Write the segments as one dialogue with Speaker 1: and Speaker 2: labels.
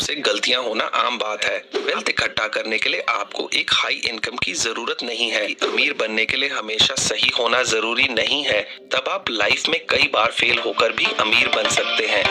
Speaker 1: से गलतियां होना आम बात है। वेल्थ इकट्ठा करने के लिए आपको एक हाई इनकम की जरूरत नहीं है। अमीर बनने के लिए हमेशा सही होना जरूरी नहीं है। तब आप लाइफ में कई बार फेल होकर भी अमीर बन सकते हैं।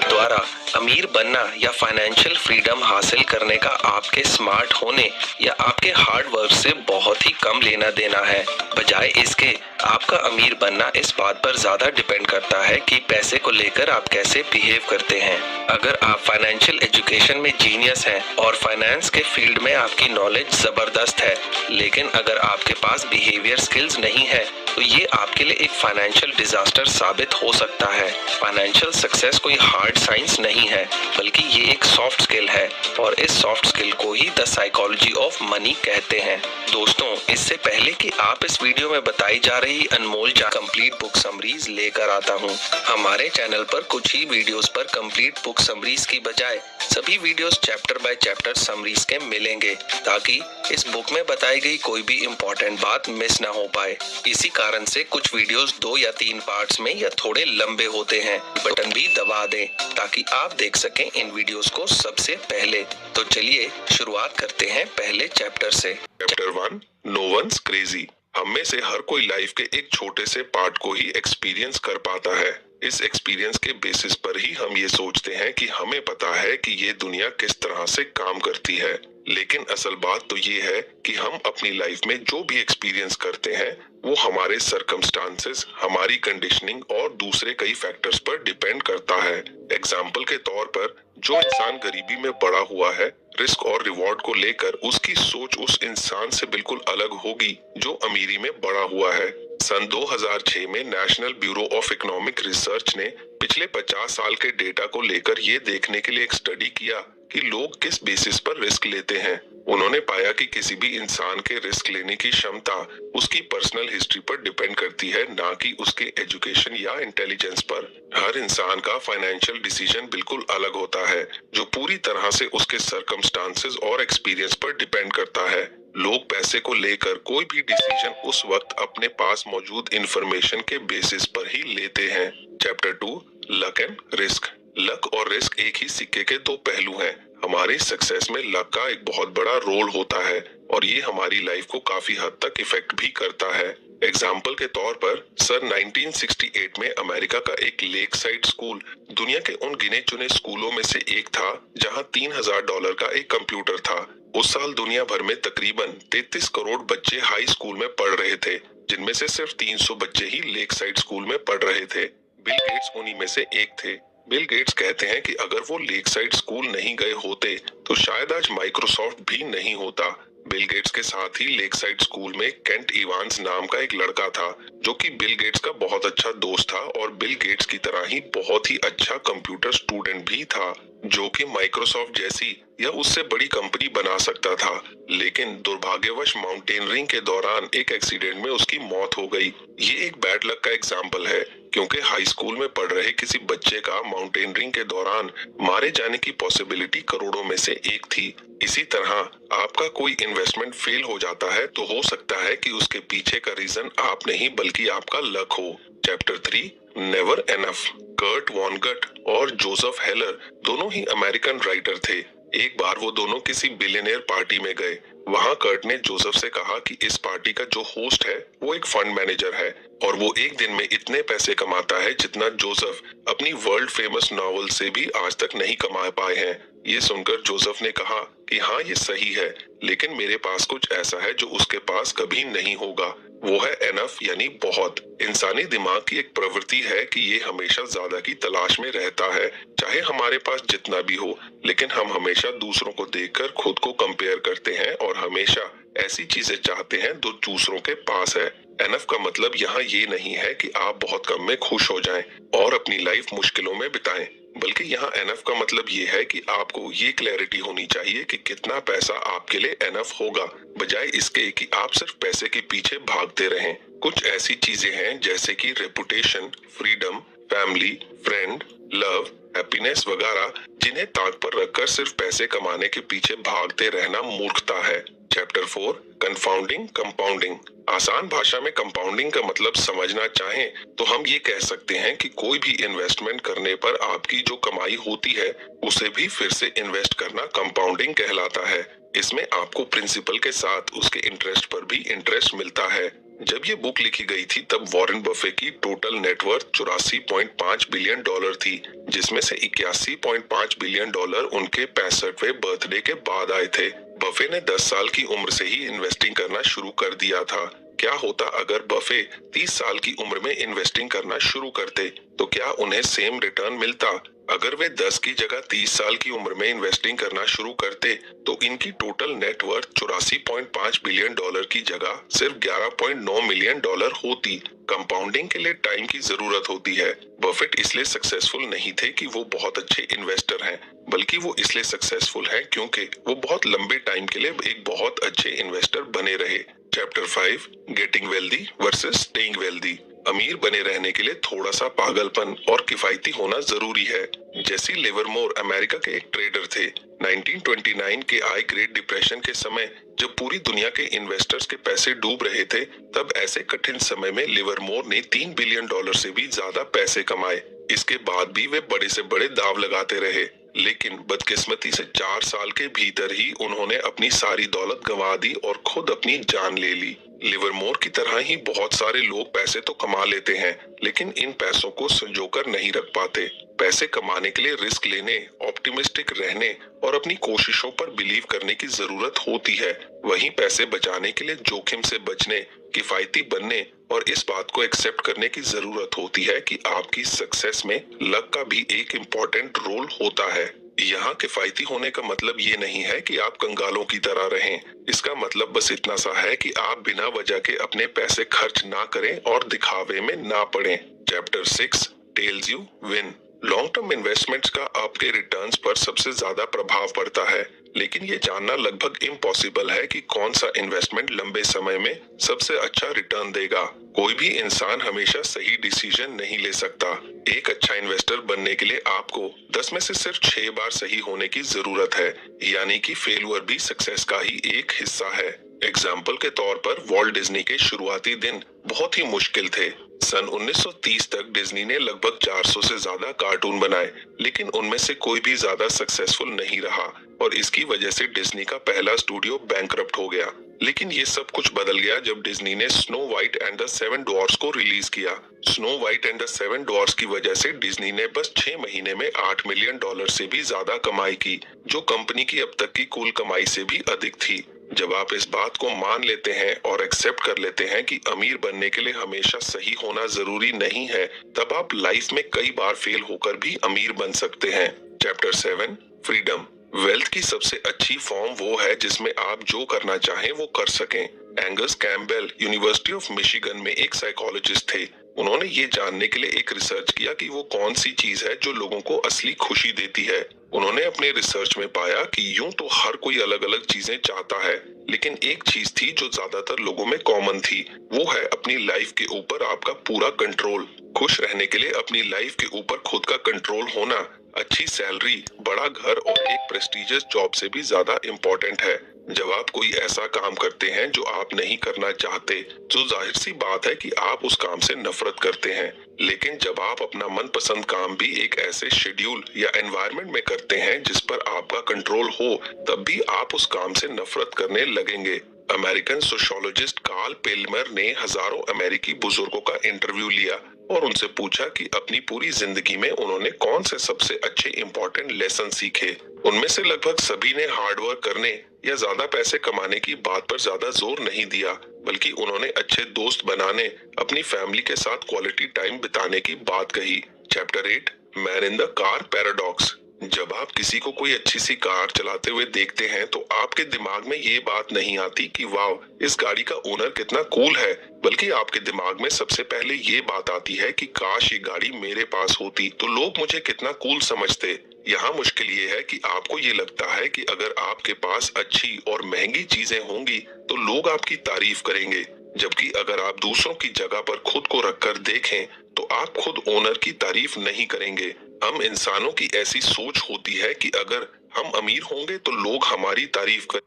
Speaker 1: द्वारा अमीर बनना या फाइनेंशियल फ्रीडम हासिल करने का आपके स्मार्ट होने या आपके हार्ड वर्क से बहुत ही कम लेना देना है। बजाय इसके आपका अमीर बनना इस बात पर ज्यादा डिपेंड करता है कि पैसे को लेकर आप कैसे बिहेव करते हैं। अगर आप फाइनेंशियल एजुकेशन में जीनियस हैं और फाइनेंस के फील्ड में आपकी नॉलेज जबरदस्त है, लेकिन अगर आपके पास बिहेवियर स्किल्स नहीं है तो ये आपके लिए एक फाइनेंशियल डिजास्टर साबित हो सकता है। फाइनेंशियल सक्सेस कोई हार्ड साइंस नहीं है, बल्कि ये एक सॉफ्ट स्किल है और इस सॉफ्ट स्किल को ही द साइकोलॉजी ऑफ मनी कहते हैं। दोस्तों, इससे पहले कि आप इस वीडियो में बताई जा रही अनमोल कंप्लीट बुक समरीज लेकर आता हूँ, हमारे चैनल पर कुछ ही वीडियोस पर कंप्लीट बुक समरीज की बजाय सभी videos chapter by chapter summaries के मिलेंगे, ताकि इस बुक में बताई गई कोई भी इम्पोर्टेंट बात मिस ना हो पाए। इसी कारण से कुछ वीडियोस 2 या 3 पार्ट्स में या थोड़े लंबे होते हैं। बटन भी दबा दें ताकि आप देख सकें इन वीडियोस को सबसे पहले। तो चलिए शुरुआत करते हैं पहले चैप्टर से।
Speaker 2: Chapter 1, no one's crazy. हम में से हर कोई लाइफ के एक छोटे से पार्ट को ही एक्सपीरियंस कर पाता है। इस एक्सपीरियंस के बेसिस पर ही हम ये सोचते हैं कि हमें पता है कि ये दुनिया किस तरह से काम करती है। लेकिन असल बात तो ये है कि हम अपनी लाइफ में जो भी एक्सपीरियंस करते हैं वो हमारे सर्कमस्टांसेस, हमारी कंडीशनिंग और दूसरे कई फैक्टर्स पर डिपेंड करता है। एग्जाम्पल के तौर पर, जो इंसान गरीबी में बड़ा हुआ है, रिस्क और रिवॉर्ड को लेकर उसकी सोच उस इंसान से बिल्कुल अलग होगी जो अमीरी में बड़ा हुआ है। सन 2006 में national bureau of economic research ने पिछले 50 साल के डेटा को लेकर ये देखने के लिए एक स्टडी किया कि लोग किस बेसिस पर रिस्क लेते हैं। उन्होंने पाया कि किसी भी इंसान के रिस्क लेने की क्षमता उसकी पर्सनल हिस्ट्री पर डिपेंड करती है, ना कि उसके एजुकेशन या इंटेलिजेंस पर। हर इंसान का फाइनेंशियल डिसीजन बिल्कुल अलग होता है, जो पूरी तरह से उसके सर्कमस्टांसेस और एक्सपीरियंस पर डिपेंड करता है। लोग पैसे को लेकर कोई भी डिसीजन उस वक्त अपने पास मौजूद इंफॉर्मेशन के बेसिस पर ही लेते हैं। Chapter 2, luck and risk. Luck और रिस्क एक ही सिक्के के दो पहलू हैं। हमारी सक्सेस में लक का एक बहुत बड़ा रोल होता है और ये हमारी लाइफ को काफी हद तक इफेक्ट भी करता है। एग्जाम्पल के तौर पर, सन 1968 में अमेरिका का एक लेक साइड स्कूल दुनिया के उन गिने चुने स्कूलों में से एक था जहां $3000 का एक कंप्यूटर था। उस साल दुनिया भर में तकरीबन 33 करोड़ बच्चे हाई स्कूल में पढ़ रहे थे, जिनमें से सिर्फ 300 बच्चे ही लेक साइड स्कूल में पढ़ रहे थे। बिल गेट्स उन्हीं में से एक थे। बिल गेट्स कहते हैं कि अगर वो लेक साइड स्कूल नहीं गए होते तो शायद आज माइक्रोसॉफ्ट भी नहीं होता। बिल गेट्स के साथ ही लेक साइड स्कूल में केंट इवांस नाम का एक लड़का था, जो कि बिल गेट्स का बहुत अच्छा दोस्त था और बिल गेट्स की तरह ही बहुत ही अच्छा कंप्यूटर स्टूडेंट भी था, जो कि माइक्रोसॉफ्ट जैसी या उससे बड़ी कंपनी बना सकता था। लेकिन दुर्भाग्यवश माउंटेनियरिंग के दौरान एक एक्सीडेंट में उसकी मौत हो गई। ये एक बैड लक का एग्जाम्पल है, क्योंकि हाई स्कूल में पढ़ रहे किसी बच्चे का माउंटेनियरिंग के दौरान मारे जाने की पॉसिबिलिटी करोड़ों में से एक थी। इसी तरह आपका कोई इन्वेस्टमेंट फेल हो जाता है तो हो सकता है कि उसके पीछे का रीजन आप नहीं बल्कि आपका लक हो। Chapter 3, never enough. कर्ट वॉनगट और जोसेफ हेलर दोनों ही अमेरिकन राइटर थे। एक बार वो दोनों किसी बिलियनियर पार्टी में गए। वहाँ कर्ट ने जोसेफ से कहा कि इस पार्टी का जो होस्ट है वो एक फंड मैनेजर है और वो एक दिन में इतने पैसे कमाता है जितना जोसेफ अपनी वर्ल्ड फेमस नॉवल से भी आज तक नहीं कमा पाए हैं। ये सुनकर जोसेफ ने कहा कि हाँ, ये सही है, लेकिन मेरे पास कुछ ऐसा है जो उसके पास कभी नहीं होगा। वो है एनफ, यानी बहुत। इंसानी दिमाग की एक प्रवृत्ति है कि ये हमेशा ज्यादा की तलाश में रहता है, चाहे हमारे पास जितना भी हो। लेकिन हम हमेशा दूसरों को देखकर खुद को कंपेयर करते हैं और हमेशा ऐसी चीजें चाहते हैं जो दूसरों के पास है। एनफ का मतलब यहाँ ये नहीं है कि आप बहुत कम में खुश हो जाएं और अपनी लाइफ मुश्किलों में बिताएं, बल्कि यहाँ एनफ का मतलब ये है कि आपको ये क्लैरिटी होनी चाहिए कि कितना पैसा आपके लिए एनफ होगा, बजाय इसके कि आप सिर्फ पैसे के पीछे भागते रहें। कुछ ऐसी चीजें हैं जैसे कि reputation, freedom, family, friend, love, happiness वगैरह, जिन्हें ताक पर रखकर सिर्फ पैसे कमाने के पीछे भागते रहना मूर्खता है। Chapter 4, confounding compounding. आसान भाषा में कंपाउंडिंग का मतलब समझना चाहें तो हम ये कह सकते हैं कि कोई भी इन्वेस्टमेंट करने पर आपकी जो कमाई होती है उसे भी फिर से इन्वेस्ट करना कंपाउंडिंग कहलाता है। इसमें आपको प्रिंसिपल के साथ उसके इंटरेस्ट पर भी इंटरेस्ट मिलता है। जब ये बुक लिखी गई थी तब वॉरेन बफे की टोटल नेटवर्थ 84.5 बिलियन डॉलर थी, जिसमें से 81.5 बिलियन डॉलर उनके 65वें बर्थडे के बाद आए थे। बफे ने 10 साल की उम्र से ही इन्वेस्टिंग करना शुरू कर दिया था। क्या होता अगर बफे 30 साल की उम्र में इन्वेस्टिंग करना शुरू करते, तो क्या उन्हें सेम रिटर्न मिलता? अगर वे 10 की जगह 30 साल की उम्र में इन्वेस्टिंग करना शुरू करते तो इनकी टोटल नेटवर्थ 84.5 बिलियन डॉलर की जगह सिर्फ 11.9 मिलियन डॉलर होती। कंपाउंडिंग के लिए टाइम की जरूरत होती है। बफेट इसलिए सक्सेसफुल नहीं थे कि वो बहुत अच्छे इन्वेस्टर हैं, बल्कि वो इसलिए सक्सेसफुल हैं क्योंकि वो बहुत लंबे टाइम के लिए एक बहुत अच्छे इन्वेस्टर बने रहे। Chapter 5, getting wealthy versus staying wealthy. अमीर बने रहने के लिए थोड़ा सा पागलपन और किफायती होना जरूरी है। जेसी लिवरमोर अमेरिका के एक ट्रेडर थे। 1929 के आई ग्रेट डिप्रेशन के समय जब पूरी दुनिया के इन्वेस्टर्स के पैसे डूब रहे थे, तब ऐसे कठिन समय में लिवरमोर ने 3 बिलियन डॉलर से भी ज्यादा पैसे कमाए। इसके बाद भी वे बड़े से बड़े दाव लगाते रहे, लेकिन बदकिस्मती से 4 साल के भीतर ही उन्होंने अपनी सारी दौलत गंवा दी और खुद अपनी जान ले ली। लिवरमोर की तरह ही बहुत सारे लोग पैसे तो कमा लेते हैं, लेकिन इन पैसों को संजोकर नहीं रख पाते। पैसे कमाने के लिए रिस्क लेने, ऑप्टिमिस्टिक रहने और अपनी कोशिशों पर बिलीव करने की जरूरत होती है। वहीं पैसे बचाने के लिए जोखिम से बचने, किफायती बनने और इस बात को एक्सेप्ट करने की जरूरत होती है कि आपकी सक्सेस में लक का भी एक इम्पोर्टेंट रोल होता है। यहाँ किफायती होने का मतलब ये नहीं है कि आप कंगालों की तरह रहें। इसका मतलब बस इतना सा है कि आप बिना वजह के अपने पैसे खर्च ना करें और दिखावे में ना पड़ें। Chapter 6, tells you win. Long term investments का आपके रिटर्न्स पर सबसे ज्यादा प्रभाव पड़ता है, लेकिन ये जानना लगभग इम्पॉसिबल है कि कौन सा इन्वेस्टमेंट लंबे समय में सबसे अच्छा रिटर्न देगा। कोई भी इंसान हमेशा सही डिसीजन नहीं ले सकता। एक अच्छा इन्वेस्टर बनने के लिए आपको 10 में से सिर्फ 6 बार सही होने की जरूरत है, यानी कि फेलुअर भी सक्सेस का ही एक हिस्सा है। एग्जाम्पल के तौर पर वॉल्ट डिज्नी के शुरुआती दिन बहुत ही मुश्किल थे। सन 1930 तक डिज्नी ने लगभग 400 से ज्यादा कार्टून बनाए, लेकिन उनमें से कोई भी ज्यादा सक्सेसफुल नहीं रहा और इसकी वजह से डिज्नी का पहला स्टूडियो बैंकरप्ट हो गया। लेकिन ये सब कुछ बदल गया जब डिज्नी ने स्नो वाइट एंड द 7 डॉर्स को रिलीज किया। स्नो वाइट एंड द 7 डॉर्स की वजह से डिज्नी ने बस 6 महीने में 8 मिलियन डॉलर से भी ज्यादा कमाई की, जो कंपनी की अब तक की कुल कमाई से भी अधिक थी। जब आप इस बात को मान लेते हैं और एक्सेप्ट कर लेते हैं कि अमीर बनने के लिए हमेशा सही होना जरूरी नहीं है, तब आप लाइफ में कई बार फेल होकर भी अमीर बन सकते हैं। Chapter 7, freedom. वेल्थ की सबसे अच्छी फॉर्म वो है जिसमें आप जो करना चाहें वो कर सकें। Angus Campbell university of Michigan में एक साइकोलॉजिस्ट थे। उन्होंने ये जानने के लिए एक रिसर्च किया कि वो कौन सी चीज है जो लोगों को असली खुशी देती है। उन्होंने अपने रिसर्च में पाया कि यूं तो हर कोई अलग अलग चीजें चाहता है, लेकिन एक चीज थी जो ज्यादातर लोगों में कॉमन थी। वो है अपनी लाइफ के ऊपर आपका पूरा कंट्रोल। खुश रहने के लिए अपनी लाइफ के ऊपर खुद का कंट्रोल होना अच्छी सैलरी, बड़ा घर और एक प्रेस्टिजियस जॉब से भी ज्यादा इम्पोर्टेंट है। जब आप कोई ऐसा काम करते हैं जो आप नहीं करना चाहते, तो जाहिर सी बात है कि आप उस काम से नफरत करते हैं। लेकिन जब आप अपना मनपसंद काम भी एक ऐसे शेड्यूल या एनवायरनमेंट में करते हैं जिस पर आपका कंट्रोल हो, तब भी आप उस काम से नफरत करने लगेंगे। अमेरिकन सोशियोलॉजिस्ट कार्ल पेल्मर ने हजारों अमेरिकी बुजुर्गों का इंटरव्यू लिया और उनसे पूछा कि अपनी पूरी जिंदगी में उन्होंने कौन से सबसे अच्छे इंपॉर्टेंट लेसन सीखे। उनमें से लगभग सभी ने हार्ड वर्क करने या ज्यादा पैसे कमाने की बात पर ज्यादा जोर नहीं दिया, बल्कि उन्होंने अच्छे दोस्त बनाने, अपनी फैमिली के साथ क्वालिटी टाइम बिताने की बात कही। Chapter 8, man in the car paradox. जब आप किसी को कोई अच्छी सी कार चलाते हुए देखते हैं तो आपके दिमाग में ये बात नहीं आती कि वाव, इस गाड़ी का ओनर कितना कूल है, बल्कि आपके दिमाग में सबसे पहले ये बात आती है कि काश ये गाड़ी मेरे पास होती तो लोग मुझे कितना कूल समझते। यहाँ मुश्किल ये है कि आपको ये लगता है कि अगर आपके पास अच्छी और महंगी चीजें होंगी तो लोग आपकी तारीफ करेंगे, जबकि अगर आप दूसरों की जगह पर खुद को रखकर देखें तो आप खुद ओनर की तारीफ नहीं करेंगे। हम इंसानों की ऐसी सोच होती है कि अगर हम अमीर होंगे तो लोग हमारी तारीफ कर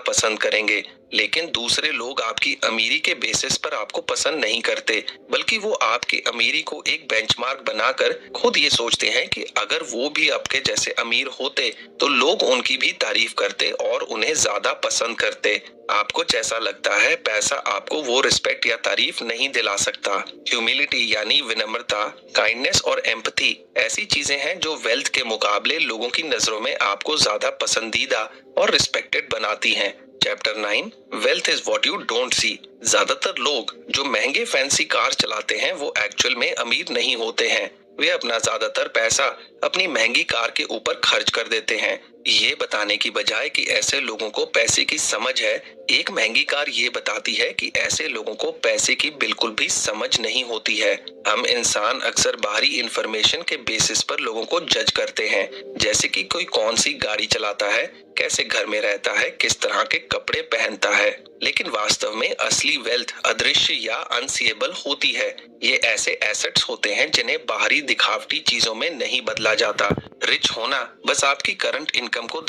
Speaker 1: पसंद करेंगे, लेकिन दूसरे लोग आपकी अमीरी के बेसिस पर आपको पसंद नहीं करते, बल्कि वो आपकी अमीरी को एक बेंचमार्क बनाकर खुद ये सोचते हैं कि अगर वो भी आपके जैसे अमीर होते तो लोग उनकी भी तारीफ करते और उन्हें ज्यादा पसंद करते। आपको जैसा लगता है पैसा आपको वो रिस्पेक्ट या तारीफ नहीं दिला सकता। ह्यूमिलिटी यानी विनम्रता, काइंडनेस और एम्पथी ऐसी चीजें हैं जो वेल्थ के मुकाबले लोगों की नजरों में आपको ज्यादा पसंदीदा और रिस्पेक्टेड बनाती हैं। Chapter 9, wealth is what you don't see. ज्यादातर लोग जो महंगे फैंसी कार चलाते हैं वो एक्चुअल में अमीर नहीं होते हैं। वे अपना ज्यादातर पैसा अपनी महंगी कार के ऊपर खर्च कर देते हैं, ये बताने की बजाय कि ऐसे लोगों को पैसे की समझ है। एक महंगी कार ये बताती है कि ऐसे लोगों को पैसे की बिल्कुल भी समझ नहीं होती है। हम इंसान अक्सर बाहरी इंफॉर्मेशन के बेसिस पर लोगों को जज करते हैं, जैसे कि कोई कौन सी गाड़ी चलाता है, कैसे घर में रहता है, किस तरह के कपड़े पहनता है। लेकिन वास्तव में असली वेल्थ अदृश्य या अनसीएबल होती है। ये ऐसे एसेट्स होते हैं जिन्हें बाहरी दिखावटी चीजों में नहीं बदला जाता। रिच होना बस आपकी करंट इनकम को